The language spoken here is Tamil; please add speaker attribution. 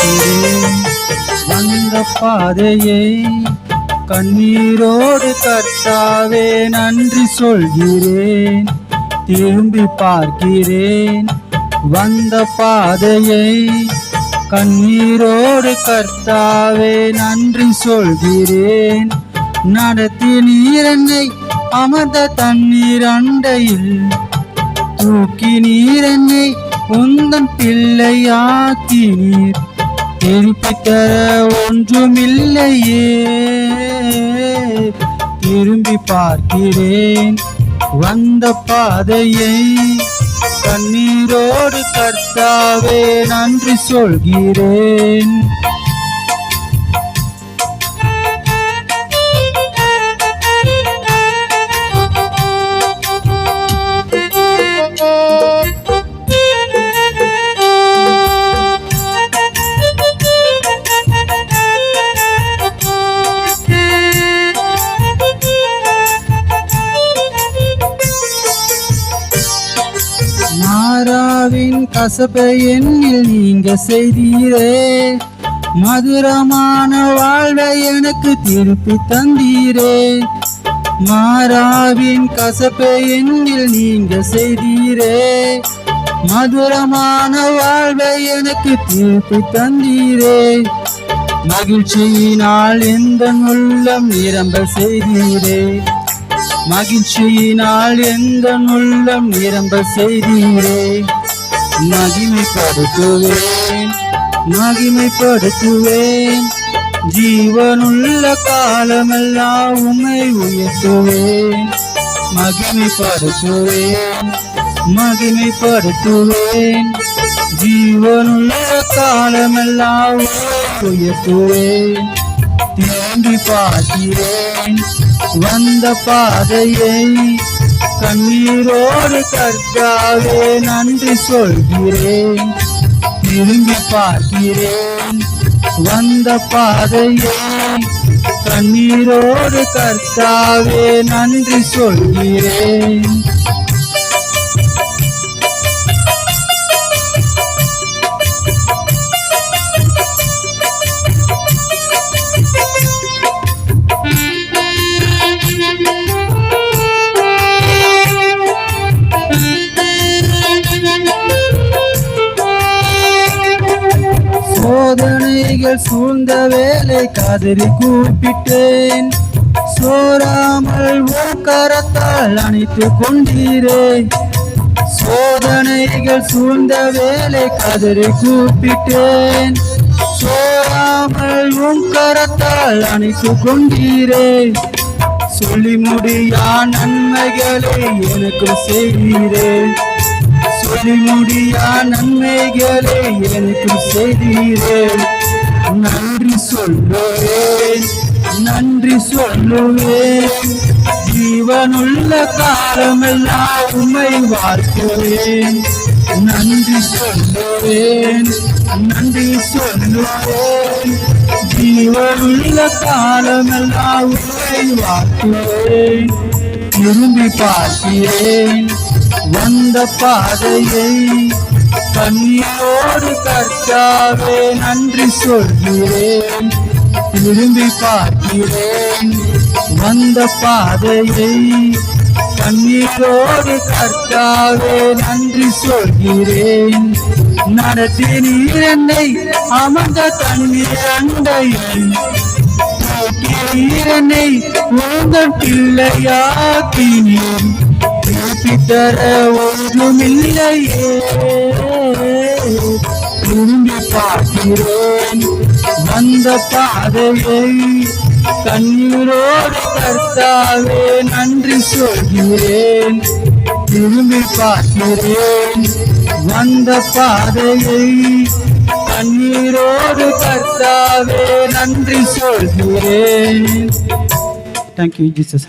Speaker 1: பார்க்கிறேன். வந்த பாதையை கண்ணீரோடு கர்த்தாவே நன்றி சொல்கிறேன். திரும்பி பார்க்கிறேன். வந்த பாதையை கண்ணீரோடு கர்த்தாவே நன்றி சொல்கிறேன். நடத்தி நீர் என்னை அமர்ந்த தண்ணீர் அண்டையில் தூக்கி நீர் என்னை உந்தன் பிள்ளையாக்கி நீர் திருப்பி தர ஒன்றுமில்லையே. திரும்பி பார்க்கிறேன். வந்த பாதையை கண்ணீரோடு கர்த்தாவே நன்றி சொல்கிறேன். மாறாவின் கசப்பை என்னில் நீங்க செய்தீரே. மதுரமான வாழ்வை எனக்கு திருப்பி தந்தீரே. மாறாவின் கசப்பை என்னில் நீங்க செய்தீரே. மதுரமான வாழ்வை எனக்கு திருப்பி தந்தீரே. மகிழ்ச்சியினால் எந்த உள்ளம் நிரம்ப செய்தீரே. மகிழ்ச்சியினால் எந்த உள்ளம் நிரம்ப செய்தீரே. மகிமைப்படுத்துவேன், மகிமைப்படுத்துவேன். ஜீவனுள்ள காலமெல்லாம் உம்மை உயர்த்துவேன். மகிமைப்படுத்துவேன், மகிமைப்படுத்துவேன். ஜீவனுள்ள காலமெல்லாம் உம்மை உயர்த்துவேன். திரும்பி பார்க்கிறேன். வந்த பாதையை கண்ணீரோடு கர்த்தாவே நன்றி சொல்கிறேன். திரும்பி பார்க்கிறேன். வந்த பாதையை கண்ணீரோடு கர்த்தாவே நன்றி சொல்கிறேன். சோதனைகள் சூழ்ந்த வேலை கதறி கூப்பிட்டேன். சோராமல் உன் கரத்தால் அணைத்து கொண்டீரே. சோதனைகள் சூழ்ந்த வேலை கதறி கூப்பிட்டேன். சோராமல் உன் கரத்தால் அணைத்து கொண்டீரே. சொல்லி முடியா நன்மைகளை எனக்கு செய்தீரே. சொல்லி முடியா நன்மைகளை எனக்கு செய்தீரே. நன்றி சொல்லுவேன், நன்றி சொல்லுவேன். ஜீவனுள்ள காலமெல்லாம் உம்மை வாழ்த்துவேன். நன்றி சொல்லுவேன், நன்றி சொல்லுவேன். ஜீவனுள்ள காலமெல்லாம் உம்மை வாழ்த்துவேன். திரும்பி பார்க்கிறேன். வந்த பாதையை கண்ணீரோடு கர்த்தாவே நன்றி சொல்கிறேன். திரும்பி பார்க்கிறேன். வந்த பாதையை கண்ணீரோடு கர்த்தாவே நன்றி சொல்கிறேன். நடத்தி நீர் என்னை அமர்ந்த தண்ணீர் அண்டையில் நீர் என்னை உங்கள் பிள்ளையாக்கி நீர் திருப்பி தர ஒன்றுமில்லையே. திரும்பி பார்க்கிறேன். வந்த பாதையை கண்ணீரோடு கர்த்தாவே நன்றி சொல்கிறேன். திரும்பி பார்க்கிறேன். வந்த பாதையை கண்ணீரோடு கர்த்தாவே நன்றி சொல்கிறேன். Thank you, Jesus.